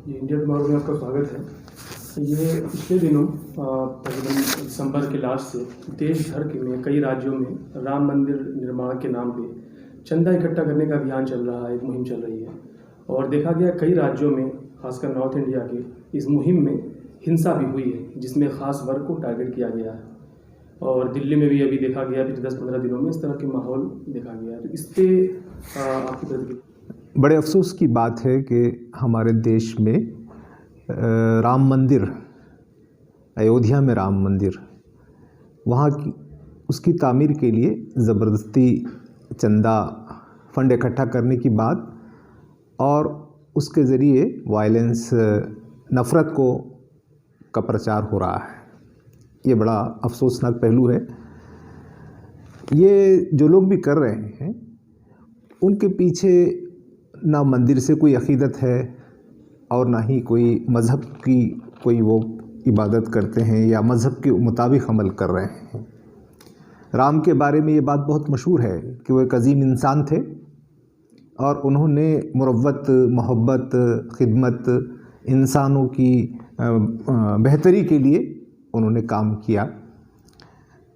ये India tomorrow में आपका स्वागत है। ये पिछले दिनों तकरीबन दिसंबर के लास्ट से देश भर के में कई राज्यों में राम मंदिर निर्माण के नाम पे चंदा इकट्ठा करने का अभियान चल रहा है, एक मुहिम चल रही है। और देखा गया कई राज्यों में, खासकर नॉर्थ इंडिया के, इस मुहिम में हिंसा भी हुई है, जिसमें ख़ास वर्ग को टारगेट किया गया है। और दिल्ली में भी अभी देखा गया पिछले 10-15 दिनों में इस तरह के माहौल देखा गया। तो इस पर आपकी प्रतिक्रिया? बड़े अफसोस की बात है कि हमारे देश में राम मंदिर, अयोध्या में राम मंदिर, वहाँ की उसकी तामीर के लिए ज़बरदस्ती चंदा फंड इकट्ठा करने की बात और उसके ज़रिए वायलेंस, नफ़रत का प्रचार हो रहा है। ये बड़ा अफसोसनाक पहलू है। ये जो लोग भी कर रहे हैं उनके पीछे ना मंदिर से कोई अक़ीदत है और ना ही कोई मज़हब की कोई वो इबादत करते हैं या मज़हब के मुताबिक अमल कर रहे हैं। राम के बारे में ये बात बहुत मशहूर है कि वो एक अजीम इंसान थे और उन्होंने मुरव्वत, मोहब्बत, खिदमत, इंसानों की बेहतरी के लिए उन्होंने काम किया।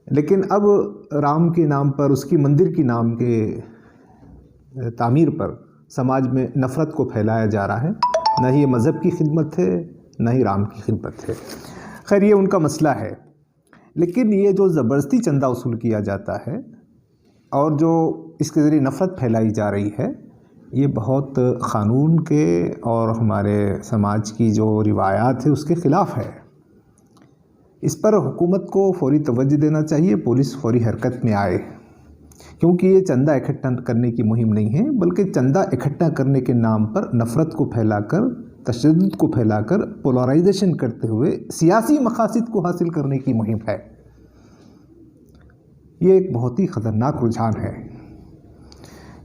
लेकिन अब राम के नाम पर, उसकी मंदिर के नाम के तामीर पर समाज में नफ़रत को फैलाया जा रहा है। न ही ये मज़हब की खिदमत है, न ही राम की खिदमत है। खैर, ये उनका मसला है। लेकिन ये जो ज़बरदस्ती चंदा वसूल किया जाता है और जो इसके ज़रिए नफ़रत फैलाई जा रही है, ये बहुत क़ानून के और हमारे समाज की जो रिवायात है उसके ख़िलाफ़ है। इस पर हुकूमत को फ़ौरी तवज्जो देना चाहिए, पुलिस फ़ौरी हरकत में आए, क्योंकि ये चंदा इकट्ठा करने की मुहिम नहीं है, बल्कि चंदा इकट्ठा करने के नाम पर नफ़रत को फैलाकर, तशद्दुद को फैलाकर, पोलराइजेशन करते हुए सियासी मकासद को हासिल करने की मुहिम है। ये एक बहुत ही ख़तरनाक रुझान है।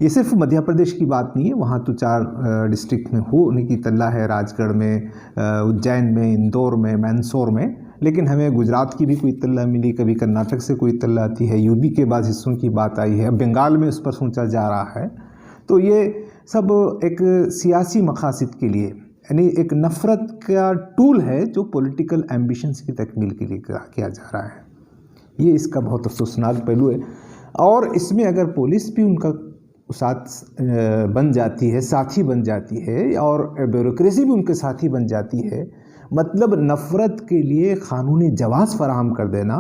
ये सिर्फ मध्य प्रदेश की बात नहीं है, वहाँ तो 4 डिस्ट्रिक्ट में होने की तल्ला है, राजगढ़ में, उज्जैन में, इंदौर में, मैनसोर में। लेकिन हमें गुजरात की भी कोई तल्ला मिली, कभी कर्नाटक से कोई तल्ला आती है, यूपी के बाद हिस्सों की बात आई है, बंगाल में उस पर सोचा जा रहा है। तो ये सब एक सियासी मकासद के लिए, यानी एक नफ़रत का टूल है जो पॉलिटिकल एम्बिशंस की तकमील के लिए किया जा रहा है। ये इसका बहुत अफसोसनाक पहलू है। और इसमें अगर पुलिस भी उनका साथ बन जाती है, साथी बन जाती है, और ब्यूरोक्रेसी भी उनके साथी बन जाती है, मतलब नफ़रत के लिए क़ानूनी जवाज़ फराहम कर देना,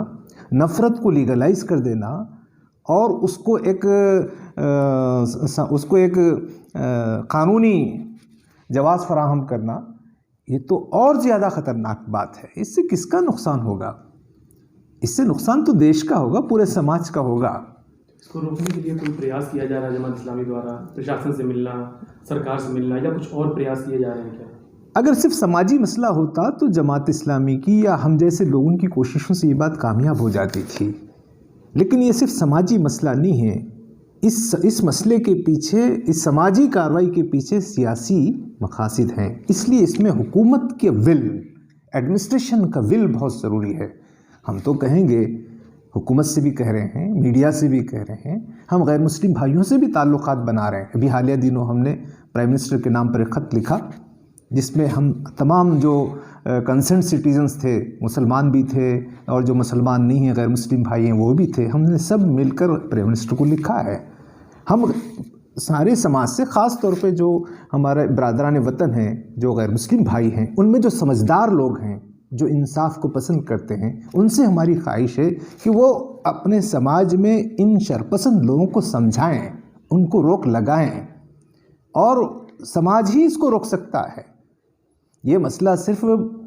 नफ़रत को लीगलाइज़ कर देना और उसको एक क़ानूनी जवाज़ फराहम करना, ये तो और ज़्यादा ख़तरनाक बात है। इससे किसका नुकसान होगा? इससे नुकसान तो देश का होगा, पूरे समाज का होगा। इसको रोकने के लिए कोई प्रयास किया जा रहा है जमात इस्लामी द्वारा? प्रशासन से मिलना, सरकार से मिलना, या कुछ और प्रयास किए जा रहे हैं क्या? अगर सिर्फ समाजी मसला होता तो जमात इस्लामी की या हम जैसे लोगों की कोशिशों से ये बात कामयाब हो जाती थी। लेकिन ये सिर्फ समाजी मसला नहीं है। इस मसले के पीछे, इस समाजी कार्रवाई के पीछे सियासी मकासद हैं। इसलिए इसमें हुकूमत के विल, एडमिनिस्ट्रेशन का विल बहुत ज़रूरी है। हम तो कहेंगे, हुकूमत से भी कह रहे हैं, मीडिया से भी कह रहे हैं, हम गैर मुस्लिम भाइयों से भी ताल्लुकात बना रहे हैं। अभी हालिया दिनों हमने प्राइम मिनिस्टर के नाम पर एक ख़त लिखा, जिसमें हम तमाम जो कंसर्न सिटीजन्स थे, मुसलमान भी थे और जो मुसलमान नहीं हैं, गैर मुस्लिम भाई हैं, वो भी थे, हमने सब मिलकर प्राइम मिनिस्टर को लिखा है। हम सारे समाज से, ख़ास तौर पे जो हमारे बरादरान वतन हैं, जो गैर मुस्लिम भाई हैं, उनमें जो समझदार लोग हैं, जो इंसाफ को पसंद करते हैं, उनसे हमारी ख्वाहिश है कि वो अपने समाज में इन शरपसंद लोगों को समझाएं, उनको रोक लगाएं, और समाज ही इसको रोक सकता है। ये मसला सिर्फ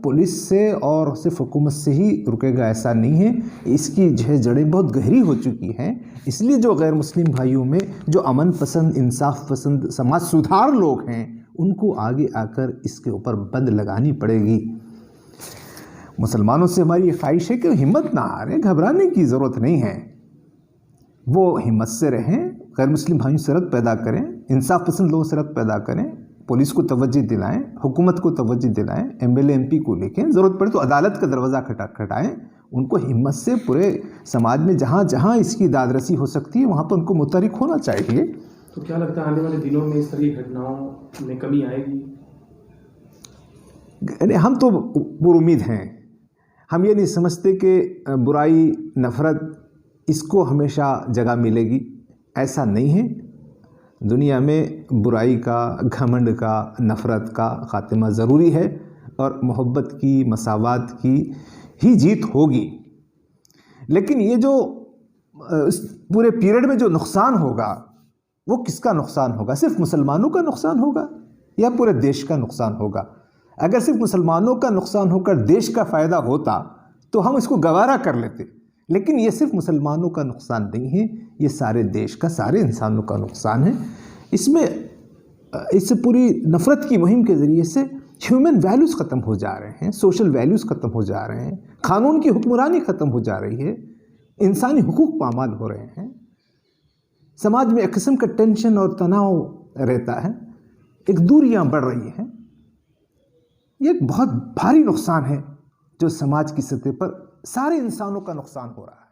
पुलिस से और सिर्फ हुकूमत से ही रुकेगा ऐसा नहीं है। इसकी जो है जड़ें बहुत गहरी हो चुकी हैं। इसलिए जो गैर मुस्लिम भाइयों में जो अमन पसंद, इंसाफ पसंद, समाज सुधार लोग हैं, उनको आगे आकर इसके ऊपर बंद लगानी पड़ेगी। मुसलमानों से हमारी ये ख्वाहिश है कि हिम्मत ना हारें, घबराने की ज़रूरत नहीं है। वो हिम्मत से रहें, गैर मुस्लिम भाइयों से रब्त पैदा करें, इंसाफ पसंद लोगों से रब्त पैदा करें, पुलिस को तवज्जो दिलाएं, हुकूमत को तवज्जो दिलाएं, एमएलए एमपी को लेकें, ज़रूरत पड़े तो अदालत का दरवाज़ा खटखटाएं। उनको हिम्मत से पूरे समाज में जहाँ जहाँ इसकी दादरसी हो सकती है वहाँ पर उनको मुतहरिक होना चाहिए। तो क्या लगता है आने वाले दिनों में इस तरह की घटनाओं में कमी आएगी? हम तो पुरुमीद हैं। हम ये नहीं समझते कि बुराई, नफ़रत इसको हमेशा जगह मिलेगी, ऐसा नहीं है। दुनिया में बुराई का, घमंड का, नफ़रत का ख़ात्मा ज़रूरी है और मोहब्बत की, मसावात की ही जीत होगी। लेकिन ये जो इस पूरे पीरियड में जो नुकसान होगा वो किसका नुकसान होगा? सिर्फ मुसलमानों का नुकसान होगा या पूरे देश का नुकसान होगा? अगर सिर्फ मुसलमानों का नुकसान होकर देश का फ़ायदा होता तो हम इसको गवारा कर लेते, लेकिन ये सिर्फ मुसलमानों का नुकसान नहीं है, ये सारे देश का, सारे इंसानों का नुकसान है। इसमें इस पूरी नफ़रत की मुहिम के ज़रिए से ह्यूमन वैल्यूज़ ख़त्म हो जा रहे हैं, सोशल वैल्यूज़ ख़त्म हो जा रहे हैं, क़ानून की हुक्मरानी ख़त्म हो जा रही है, इंसानी हुकूक पामाल हो रहे हैं, समाज में एक किस्म का टेंशन और तनाव रहता है, एक दूरियां बढ़ रही हैं। ये एक बहुत भारी नुकसान है जो समाज की सतह पर सारे इंसानों का नुकसान हो रहा है।